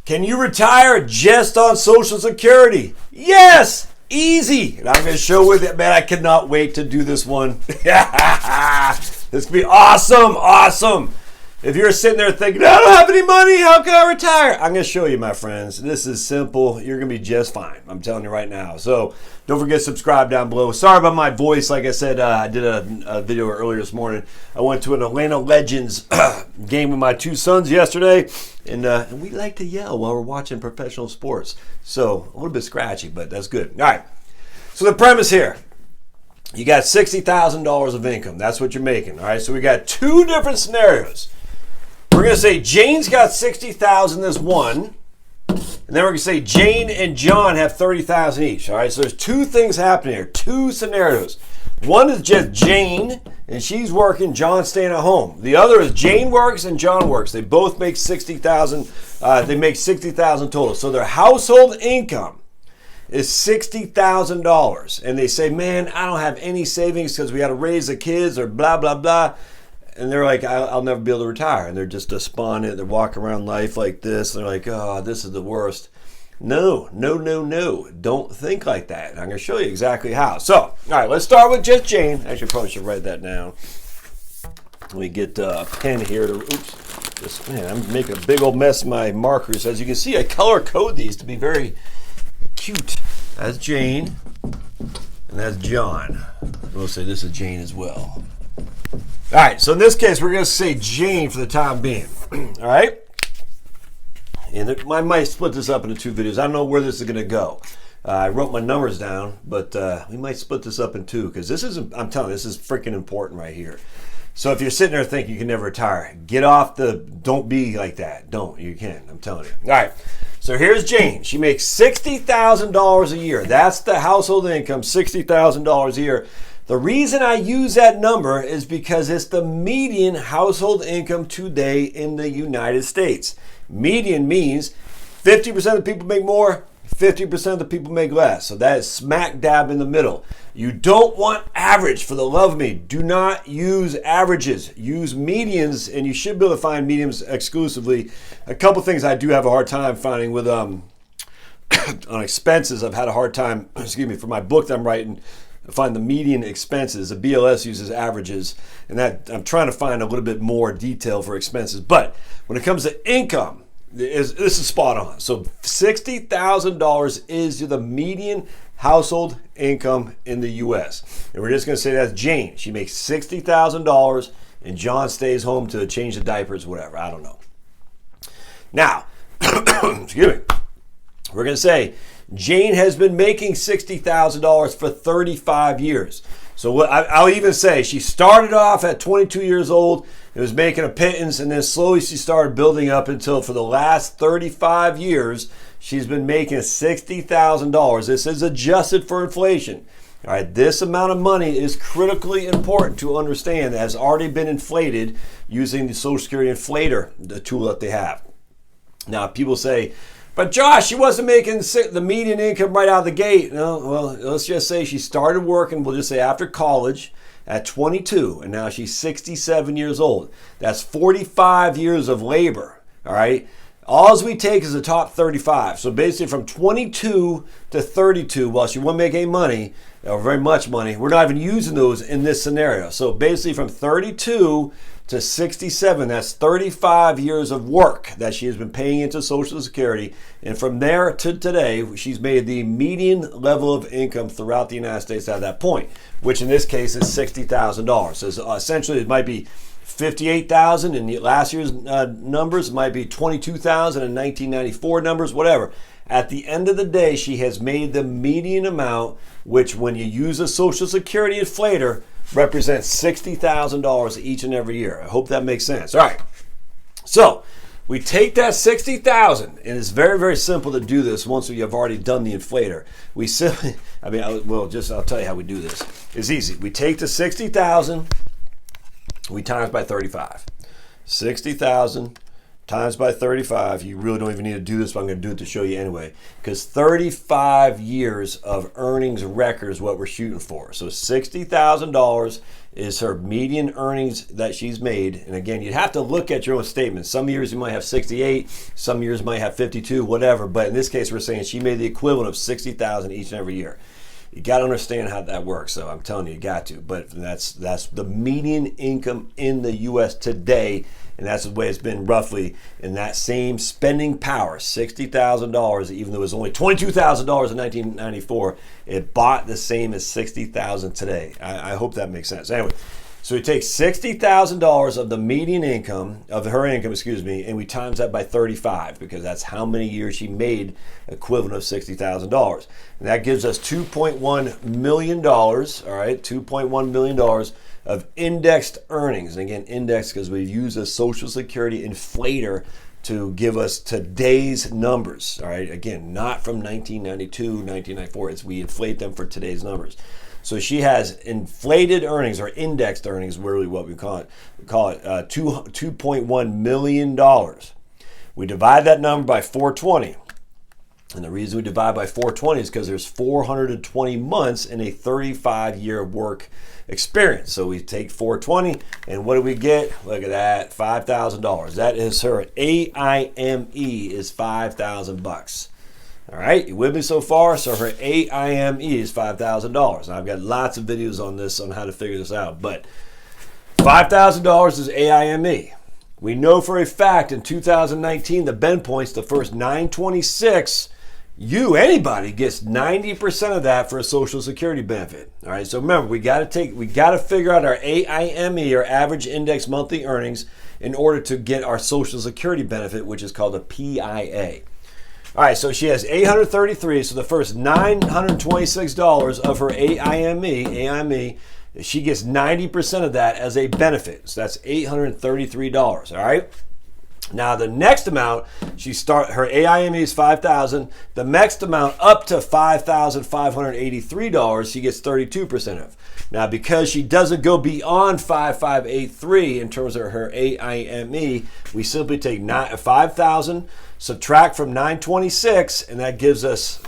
Can you retire just on Social Security? Yes! Easy! And I'm going to show with it, man. I cannot wait to do this one. This could be awesome! Awesome! If you're sitting there thinking, I don't have any money, how can I retire? I'm going to show you, my friends. This is simple. You're going to be just fine. I'm telling you right now. So don't forget to subscribe down below. Sorry about my voice. Like I said, I did a video earlier this morning. I went to an Atlanta Legends game with my two sons yesterday, and we like to yell while we're watching professional sports. So a little bit scratchy, but that's good. All right. So the premise here. You got $60,000 of income. That's what you're making. All right. So we got two different scenarios. We're going to say Jane's got $60,000 this one. And then we're going to say Jane and John have $30,000 each. All right, so there's two things happening here, two scenarios. One is just Jane, and she's working, John's staying at home. The other is Jane works and John works. They both make $60,000. They make $60,000 total. So their household income is $60,000. And they say, man, I don't have any savings because we got to raise the kids or blah, blah, blah. And they're like, I'll never be able to retire. And they're just despondent. They're walking around life like this. And they're like, oh, this is the worst. No. Don't think like that. And I'm going to show you exactly how. So, all right, let's start with just Jane. Actually, probably should write that down. Let me get a pen here. Man, I'm making a big old mess of my markers. As you can see, I color code these to be very cute. That's Jane. And that's John. We'll say this is Jane as well. All right, so in this case, we're going to say Jane for the time being. All right? And I might split this up into two videos. I don't know where this is going to go. I wrote my numbers down, but we might split this up in two because this is, I'm telling you, this is freaking important right here. So if you're sitting there thinking you can never retire, get off don't be like that. Don't. You can. I'm telling you. All right. So here's Jane. She makes $60,000 a year. That's the household income, $60,000 a year. The reason I use that number is because it's the median household income today in the United States. Median means 50% of the people make more, 50% of the people make less. So that is smack dab in the middle. You don't want average, for the love of me. Do not use averages. Use medians, and you should be able to find medians exclusively. A couple things I do have a hard time finding with on expenses. I've had a hard time, for my book that I'm writing, find the median expenses. The BLS uses averages, and that I'm trying to find a little bit more detail for expenses. But when it comes to income, this is spot on. So $60,000 is the median household income in the U.S. And we're just going to say that's Jane. She makes $60,000, and John stays home to change the diapers, whatever. I don't know. Now, excuse me. We're going to say Jane has been making $60,000 for 35 years. So I'll even say she started off at 22 years old and was making a pittance, and then slowly she started building up until for the last 35 years, she's been making $60,000. This is adjusted for inflation. All right, this amount of money is critically important to understand that has already been inflated using the Social Security inflator, the tool that they have. Now, people say, but Josh, she wasn't making the median income right out of the gate. No, well, let's just say she started working, we'll just say after college at 22, and now she's 67 years old. That's 45 years of labor, all right? All we take is the top 35. So basically from 22 to 32, while she won't make any money, or very much money, we're not even using those in this scenario. So basically from 32 to 67, that's 35 years of work that she has been paying into Social Security. And from there to today, she's made the median level of income throughout the United States at that point, which in this case is $60,000. So essentially it might be $58,000 in last year's numbers, might be $22,000 in 1994 numbers, whatever. At the end of the day, she has made the median amount, which when you use a Social Security inflator, represents $60,000 each and every year. I hope that makes sense. All right. So we take that $60,000, and it's very, very simple to do this once we have already done the inflator. We simply, I'll tell you how we do this. It's easy. We take the $60,000, we times by 35. 60,000 times by 35. You really don't even need to do this, but I'm going to do it to show you anyway. Because 35 years of earnings record is what we're shooting for. So $60,000 is her median earnings that she's made. And again, you'd have to look at your own statements. Some years you might have 68, some years might have 52, whatever. But in this case, we're saying she made the equivalent of 60,000 each and every year. You got to understand how that works. So I'm telling you, you got to. But that's the median income in the U.S. today. And that's the way it's been roughly in that same spending power, $60,000, even though it was only $22,000 in 1994, it bought the same as $60,000 today. I hope that makes sense. Anyway, so we take $60,000 of the median income, of her income, and we times that by 35 because that's how many years she made equivalent of $60,000. And that gives us $2.1 million, all right, $2.1 million of indexed earnings. And again, indexed because we've used a Social Security inflator to give us today's numbers. All right, again, not from 1992, 1994. It's we inflate them for today's numbers. So she has inflated earnings or indexed earnings, really what we call it. We call it $2.1 million. We divide that number by 420. And the reason we divide by 420 is because there's 420 months in a 35-year work experience. So we take 420, and what do we get? Look at that, $5,000. That is her AIME is $5,000. All right, you with me so far? So her AIME is $5,000. I've got lots of videos on this on how to figure this out, but $5,000 is AIME. We know for a fact in 2019, the bend points, the first 926, anybody gets 90% of that for a Social Security benefit. All right, so remember, we got to figure out our AIME, or average index monthly earnings, in order to get our Social Security benefit, which is called a PIA. All right, so she has 833. So the first $926 of her AIME, she gets 90% of that as a benefit. So that's $833. All right. Now the next amount, her AIME is $5,000. The next amount up to $5,583, she gets 32% of. Now because she doesn't go beyond 5,583 in terms of her AIME, we simply take 5,000, subtract from 926, and that gives us,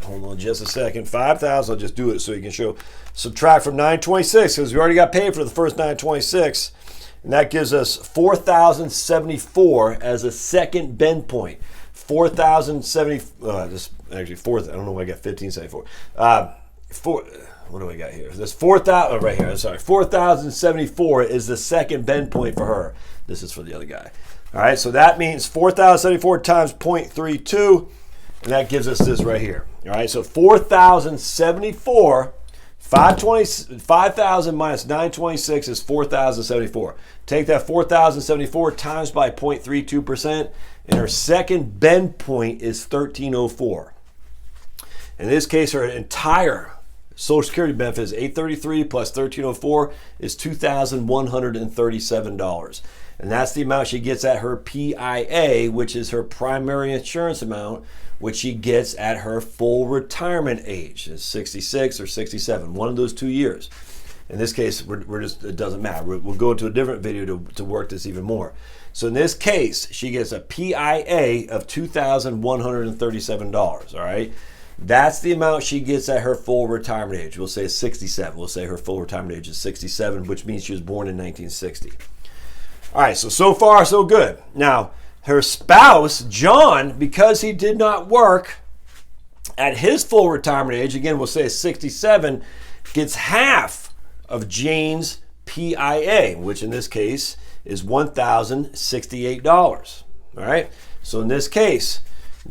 hold on just a second, 5,000, I'll just do it so you can show. Subtract from 926 because we already got paid for the first 926. And that gives us 4,074 as a second bend point. 4,070. Actually, fourth. I don't know why I got 1,574. What do I got here? This 4,000 right here. Sorry, 4,074 is the second bend point for her. This is for the other guy. All right, so that means 4,074 times 0.32, and that gives us this right here. All right, so 4,074. 5,000 minus 926 is 4,074. Take that 4,074 times by 0.32%, and her second bend point is 1,304. In this case, her entire Social Security benefit is $833 plus 1,304 is $2,137. And that's the amount she gets at her PIA, which is her primary insurance amount, which she gets at her full retirement age. It's 66 or 67, one of those 2 years. In this case, it doesn't matter. We'll go into a different video to work this even more. So in this case, she gets a PIA of $2,137, all right? That's the amount she gets at her full retirement age. We'll say 67. We'll say her full retirement age is 67, which means she was born in 1960. All right, so far, so good. Now, her spouse, John, because he did not work at his full retirement age, again, we'll say 67, gets half of Jane's PIA, which in this case is $1,068. All right, so in this case,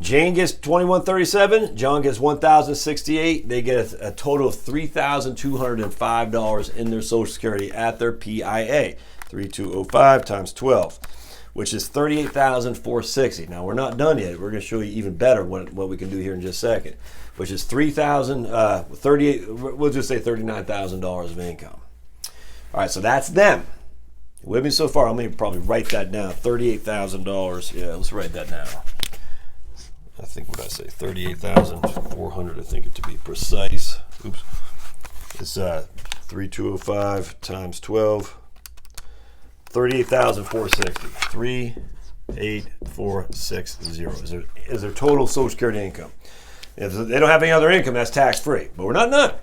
Jane gets $2,137, John gets $1,068. They get a total of $3,205 in their Social Security at their PIA. 3,205 times 12, which is $38,460. Now we're not done yet. We're going to show you even better what we can do here in just a second, which is $38. We'll just say $39,000 of income. All right, so that's them. With me so far? I'm going to probably write that down. $38,000. Yeah, let's write that down. I think what I say, 38,400. I think it to be precise. Oops. It's 3,205 times 12. 38,460. 8460 is their total Social Security income. If they don't have any other income, that's tax-free. But we're not done.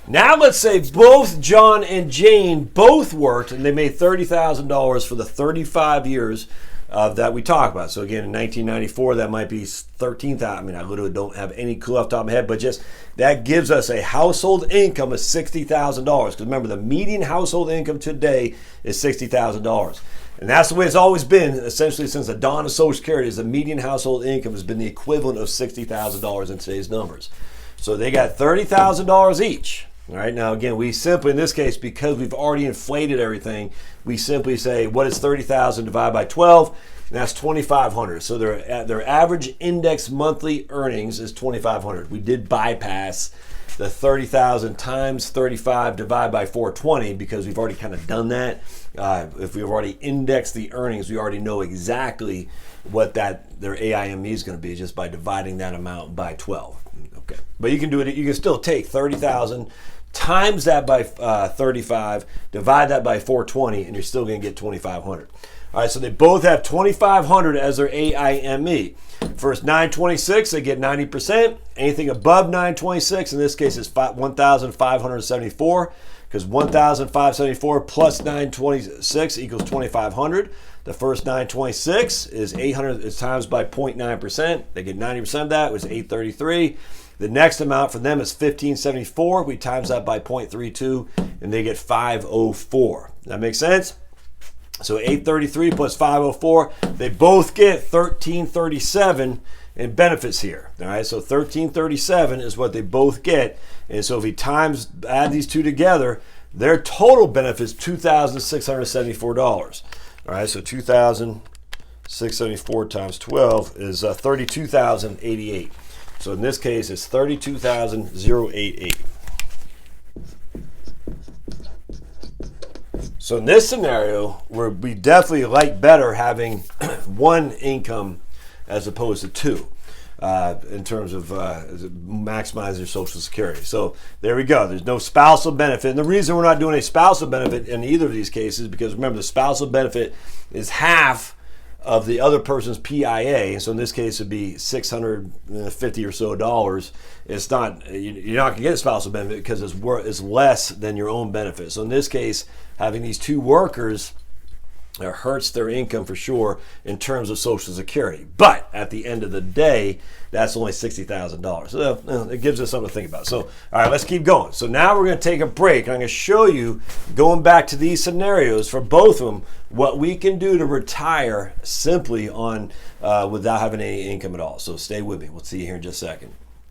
Now let's say both John and Jane both worked and they made $30,000 for the 35 years that we talk about. So again, in 1994, that might be 13,000. I mean, I literally don't have any clue off the top of my head, but just that gives us a household income of $60,000. Because remember, the median household income today is $60,000. And that's the way it's always been, essentially, since the dawn of Social Security, is the median household income has been the equivalent of $60,000 in today's numbers. So they got $30,000 each. All right, now again, we simply, in this case, because we've already inflated everything, we simply say, what is 30,000 divided by 12? And that's 2,500. So their average index monthly earnings is 2,500. We did bypass the 30,000 times 35 divided by 420 because we've already kind of done that. If we've already indexed the earnings, we already know exactly what their AIME is going to be just by dividing that amount by 12. Okay, but you can do it. You can still take 30,000. Times that by 35, divide that by 420, and you're still going to get 2,500. All right, so they both have 2,500 as their AIME. First 926, they get 90%. Anything above 926, in this case, is 1,574, because 1,574 plus 926 equals 2,500. The first 926 is 800. It's times by 0.9%. They get 90% of that. It was 833. The next amount for them is 1,574. We times that by 0.32, and they get 504. That makes sense? So 833 plus 504, they both get 1,337 in benefits here. All right, so 1,337 is what they both get. And so if we add these two together, their total benefit is $2,674. All right, so 2,674 times 12 is 32,088. So in this case, it's 32,088. So in this scenario, we definitely like better having one income as opposed to two in terms of maximizing your Social Security. So there we go. There's no spousal benefit. And the reason we're not doing a spousal benefit in either of these cases is because, remember, the spousal benefit is half of the other person's PIA. So in this case, it'd be $650 or so dollars. It's not, you're not gonna get a spousal benefit because it's less than your own benefit. So in this case, having these two workers hurts their income for sure in terms of Social Security. But at the end of the day, that's only $60,000. So it gives us something to think about. So, all right, let's keep going. So now we're going to take a break. I'm going to show you, going back to these scenarios for both of them, what we can do to retire simply on without having any income at all. So stay with me. We'll see you here in just a second.